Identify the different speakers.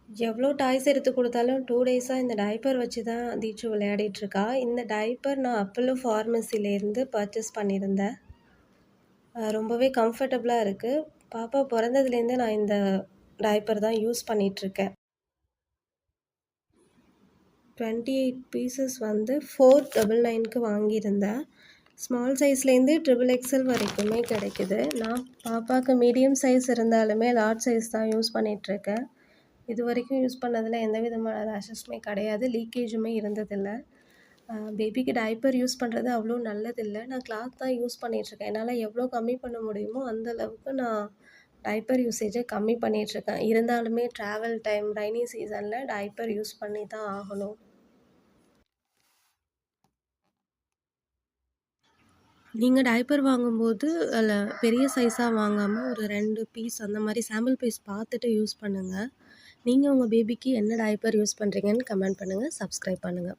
Speaker 1: எவ்வளோ டாய்ஸ் எடுத்து குடுத்தாலும் 2 டேஸா இந்த டயப்பர் வச்சு தான் தீட்சு விளையாடிட்டுருக்கா. இந்த டயப்பர் நான் அப்பல்லோ ஃபார்மசிலேருந்து பர்ச்சேஸ் பண்ணியிருந்தேன். ரொம்பவே கம்ஃபர்டபுளா இருக்கு. பாப்பா பொறந்ததுலேருந்து நான் இந்த டயப்பர் தான் யூஸ் பண்ணிட்டுருக்கேன். 28 பீசஸ் வந்து 499க்கு வாங்கியிருந்தேன். ஸ்மால் சைஸ்லேருந்து ட்ரிபிள் எக்ஸல் வரைக்குமே கிடைக்குது. நான் பாப்பாவுக்கு மீடியம் சைஸ் இருந்தாலுமே லார்ஜ் சைஸ் தான் யூஸ் பண்ணிகிட்ருக்கேன். இதுவரைக்கும் யூஸ் பண்ணதில எந்த விதமான ரேஷஸுமே கிடையாது. லீக்கேஜுமே இருந்ததில்ல. பேபிக்கு டயப்பர் யூஸ் பண்ணுறது அவ்வளோ நல்லதில்ல. நான் கிளாத் தான் யூஸ் பண்ணிகிட்ருக்கேன். என்னால் எவ்வளோ கம்மி பண்ண முடியுமோ அந்த அளவுக்கு நான் டயப்பர் யூசேஜை கம்மி பண்ணிகிட்ருக்கேன். இருந்தாலுமே ட்ராவல் டைம், ரெய்னி சீசனில் டயப்பர் யூஸ் பண்ணி தான் ஆகணும். நீங்கள் டயப்பர் வாங்கும்போது அதில் பெரிய சைஸாக வாங்காமல் ஒரு 2 பீஸ் அந்த மாதிரி சாம்பிள் பீஸ் பார்த்துட்டு யூஸ் பண்ணுங்கள். நீங்கள் உங்கள் பேபிக்கு என்ன டயப்பர் யூஸ் பண்ணுறீங்கன்னு கமெண்ட் பண்ணுங்கள். சப்ஸ்கிரைப் பண்ணுங்கள்.